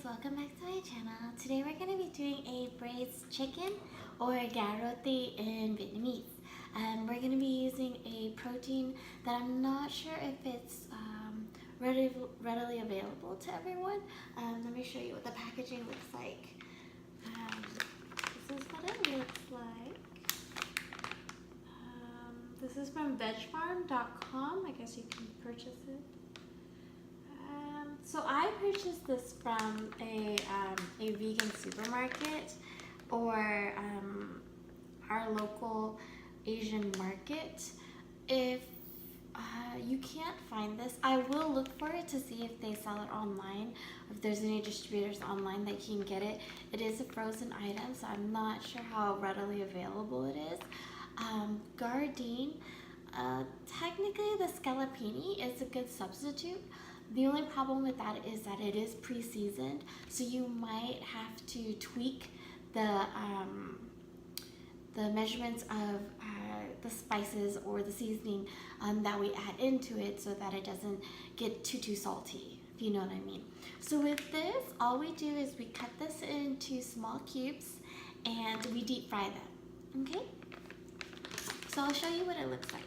welcome back to my channel. Today we're going to be doing a braised chicken or Roti in Vietnamese. We're going to be using a protein that I'm not sure if it's readily available to everyone. Let me show you what the packaging looks like. This is what it looks like. This is from vegfarm.com. I guess you can purchase it. So I purchased this from a vegan supermarket or our local Asian market. If you can't find this, I will look for it to see if they sell it online, if there's any distributors online that you can get it. It is a frozen item, so I'm not sure how readily available it is. Gardein, technically the scallopini is a good substitute. The only problem with that is that it is pre-seasoned, so you might have to tweak the measurements of the spices or the seasoning that we add into it so that it doesn't get too salty, if you know what I mean. So with this, all we do is we cut this into small cubes and we deep fry them, okay? So I'll show you what it looks like.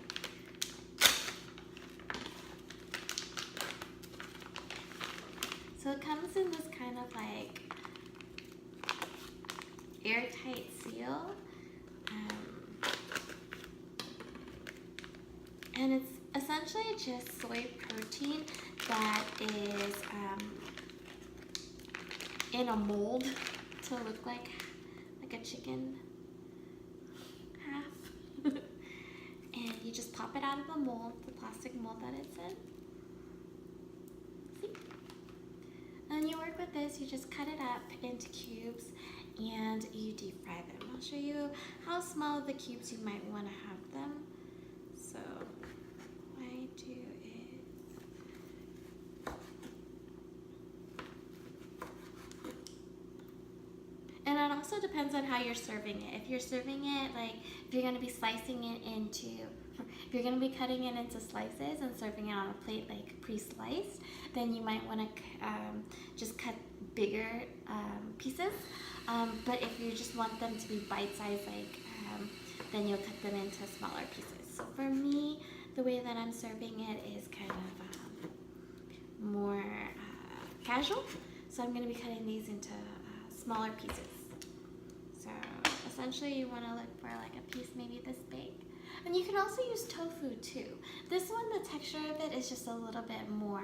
So it comes in this kind of like airtight seal, and it's essentially just soy protein that is in a mold to look like a chicken half. And you just pop it out of the mold, the plastic mold that it's in. See? And you work with this, you just cut it up into cubes and you deep fry them. I'll show you how small the cubes you might want to have them. So what I do is and it also depends on how you're serving it. If you're serving it like, if you're going to be slicing it into, if you're going to be cutting it into slices and serving it on a plate like pre-sliced, then you might want to just cut bigger pieces. But if you just want them to be bite-sized, then you'll cut them into smaller pieces. So for me, the way that I'm serving it is kind of more casual. So I'm going to be cutting these into smaller pieces. So essentially you want to look for like a piece maybe this big. And you can also use tofu too. This one, the texture of it is just a little bit more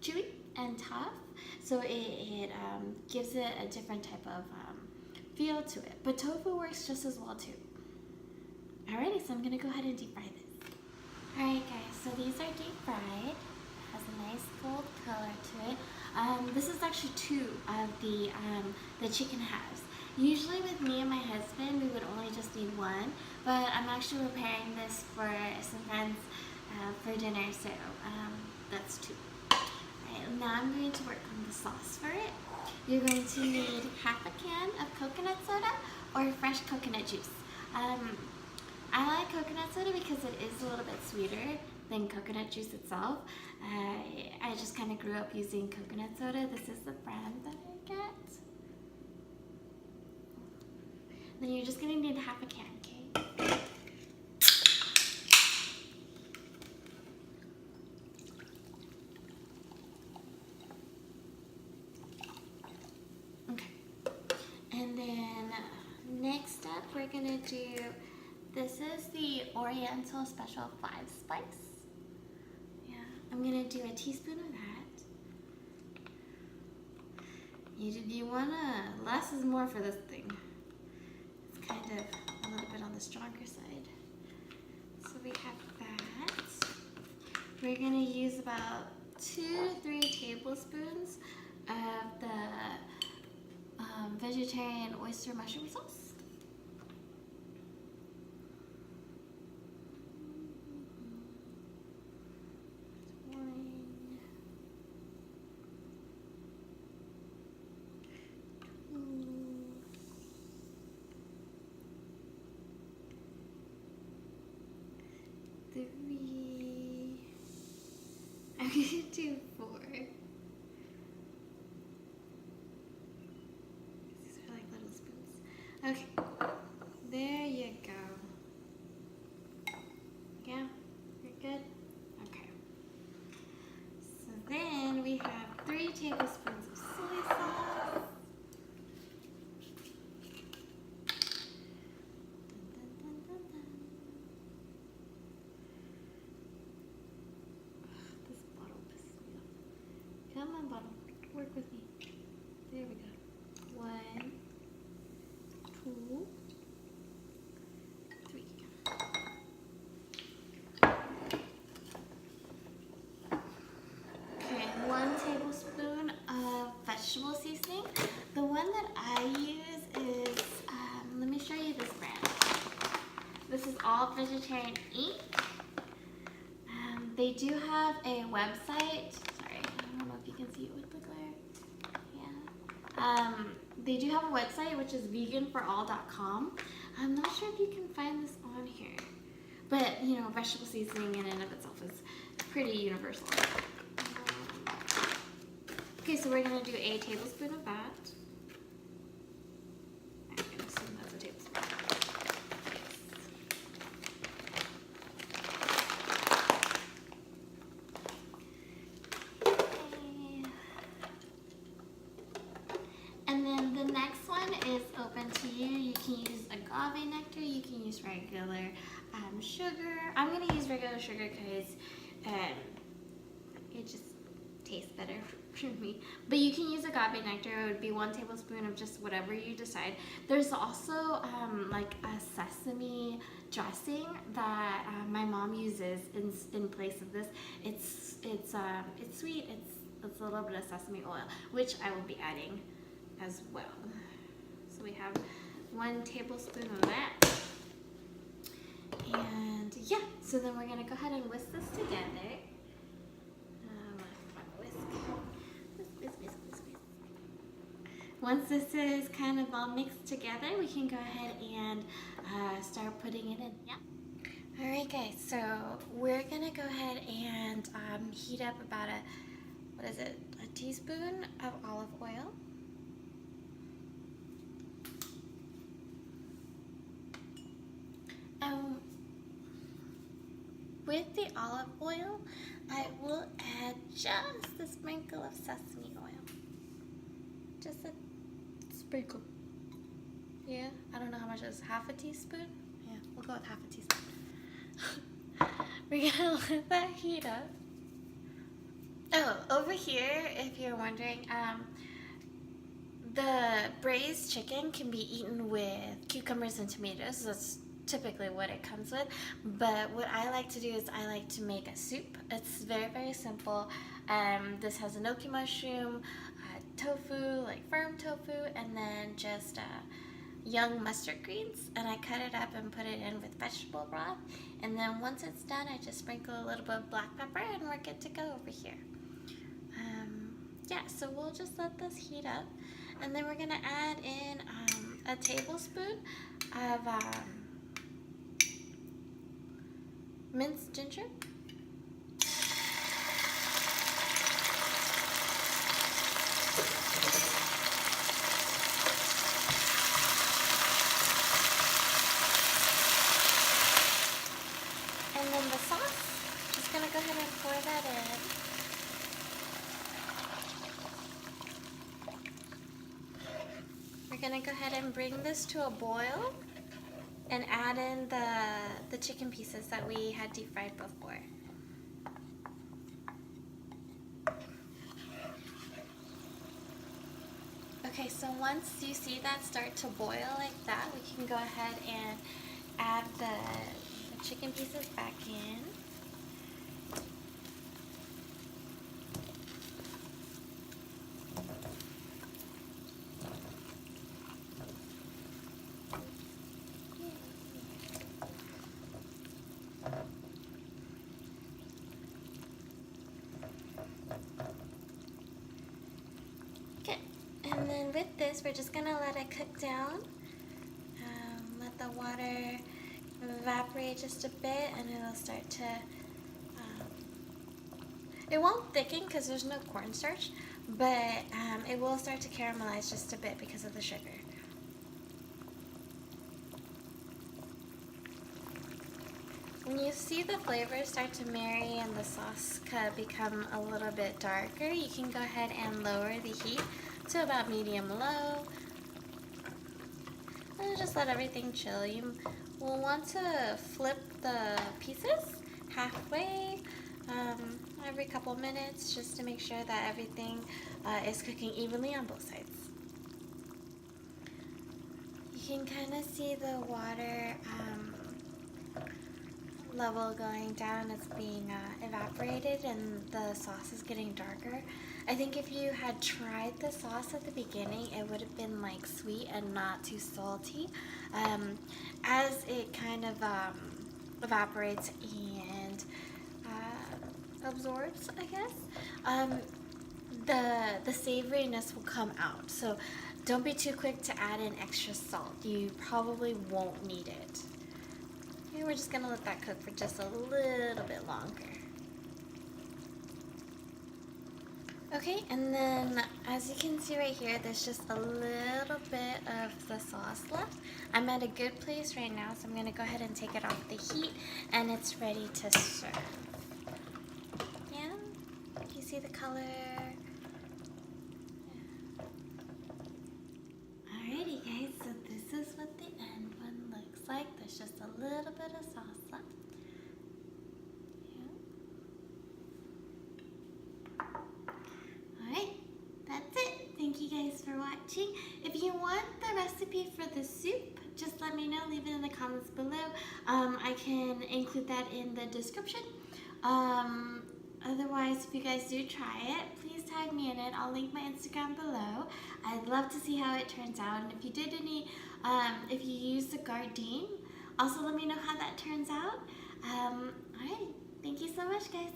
chewy and tough. So it gives it a different type of feel to it. But tofu works just as well too. Alrighty, so I'm going to go ahead and deep fry this. Alright guys, so these are deep fried. Has a nice gold color to it. This is actually two of the chicken halves. Usually with me and my husband, we would only just need one, but I'm actually preparing this for some friends for dinner, so that's two. Alright, now I'm going to work on the sauce for it. You're going to need half a can of coconut soda or fresh coconut juice. I like coconut soda because it is a little bit sweeter than coconut juice itself. I just kind of grew up using coconut soda. This is the brand that I get. Then you're just going to need half a can, okay? Okay. And then next up, we're going to do, this is the Oriental Special 5 spice. Yeah, I'm going to do a teaspoon of that. You want to, less is more for this thing. It's kind of a little bit on the stronger side. So we have that. We're going to use about 2 to 3 tablespoons of the vegetarian oyster mushroom sauce. I'm gonna do 4. Okay, there you go. Yeah, you're good? Okay. So then we have 3 tablespoons of soy sauce. Dun, dun, dun, dun, dun. This bottle pisses me off. Come on, bottle. Work with me. There we go. 1, 2, 3. Okay, 1 tablespoon of vegetable seasoning. The one that I use is, let me show you this brand. This is All Vegetarian Inc. They do have a website. Sorry, I don't know if you can see it with the glare. Yeah. They do have a website, which is veganforall.com. I'm not sure if you can find this on here. But, you know, vegetable seasoning in and of itself is pretty universal. Okay, so we're going to do a tablespoon of that. I'm going to assume that's a tablespoon. Okay. And then the next one is open to you. You can use agave nectar. You can use regular sugar. I'm going to use regular sugar because it just tastes better for me. But you can use agave nectar. It would be 1 tablespoon of just whatever you decide. There's also like a sesame dressing that my mom uses in place of this. It's sweet. It's a little bit of sesame oil, which I will be adding as well. So we have 1 tablespoon of that. And yeah, so then we're gonna go ahead and whisk this together. Whisk. Once this is kind of all mixed together, we can go ahead and start putting it in. Yeah. All right, guys. So we're gonna go ahead and heat up about a teaspoon of olive oil. With the olive oil, I will add just a sprinkle of sesame oil. Just a sprinkle. Yeah, I don't know how much is half a teaspoon. Yeah, we'll go with half a teaspoon. We're gonna let that heat up. Oh, over here, if you're wondering, the braised chicken can be eaten with cucumbers and tomatoes. That's typically what it comes with, but what I like to do is I like to make a soup. It's very, very simple. This has enoki mushroom, tofu, like firm tofu, and then just young mustard greens, and I cut it up and put it in with vegetable broth, and then once it's done I just sprinkle a little bit of black pepper and we're good to go over here. Yeah, so we'll just let this heat up, and then we're gonna add in a tablespoon of minced ginger. And then the sauce, just gonna go ahead and pour that in. We're gonna go ahead and bring this to a boil and add in the chicken pieces that we had deep fried before. Okay, so once you see that start to boil like that, we can go ahead and add the chicken pieces back in. And then with this, we're just gonna let it cook down. Let the water evaporate just a bit, and it'll start to. It won't thicken because there's no cornstarch, but it will start to caramelize just a bit because of the sugar. When you see the flavors start to marry and the sauce become a little bit darker, you can go ahead and lower the heat to about medium-low. And just let everything chill. You will want to flip the pieces halfway every couple minutes just to make sure that everything is cooking evenly on both sides. You can kind of see the water level going down. It's being evaporated and the sauce is getting darker. I think if you had tried the sauce at the beginning, it would have been like sweet and not too salty. As it kind of evaporates and absorbs, I guess, the savoriness will come out. So don't be too quick to add in extra salt. You probably won't need it. Okay, we're just gonna let that cook for just a little bit longer. Okay, and then as you can see right here, there's just a little bit of the sauce left. I'm at a good place right now, so I'm gonna go ahead and take it off the heat, and it's ready to serve. Yeah, do you see the color? Alrighty guys, so this is what the end one looks like. There's just a little bit of sauce left. Thank you guys for watching. If you want the recipe for the soup, just let me know. Leave it in the comments below. I can include that in the description. Otherwise, if you guys do try it, please tag me in it. I'll link my Instagram below. I'd love to see how it turns out. And if you did any, if you use the Gardein, also let me know how that turns out. Alright, thank you so much, guys.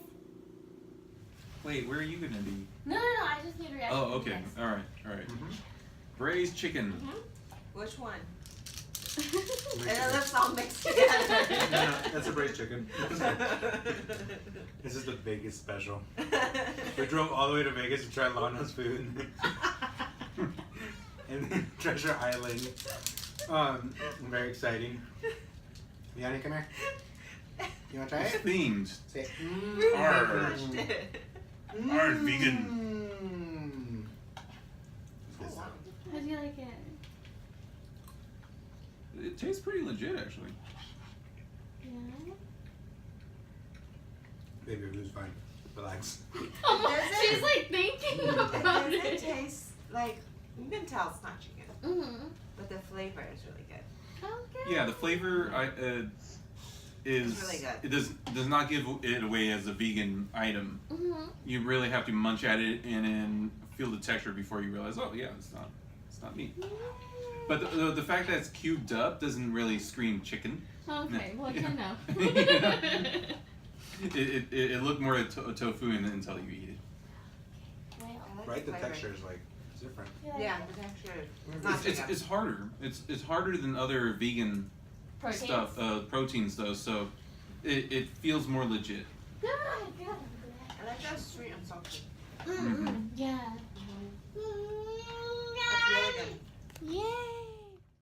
Wait, where are you gonna be? No, I just need a reaction. Oh, okay. All right. Braised chicken. Which one? And it looks all mixed together. No, that's a braised chicken. This is the Vegas special. We drove all the way to Vegas to try Lana's food. And then Treasure Island. Very exciting. Yanni, come here. You want to try It's it? themed. Say, Aren't vegan. How do you like it? It tastes pretty legit, actually. Yeah. Baby, it was fine. Relax. She's like thinking about Does it it. taste like, you can tell it's not chicken, but the flavor is really good. Okay. Yeah, the flavor is It's really good. it does not give it away as a vegan item. You really have to munch at it and feel the texture before you realize, oh yeah, it's not meat. But the fact that it's cubed up doesn't really scream chicken. Okay, well, you know. It looked more a tofu until you eat it. I like Right? The flavor. texture is like different. Yeah, the texture is not chicken. It's harder. It's harder than other vegan stuff, proteins though. So it feels more legit. Good. I like that sweet and salty. Yeah. That's really good. Yay.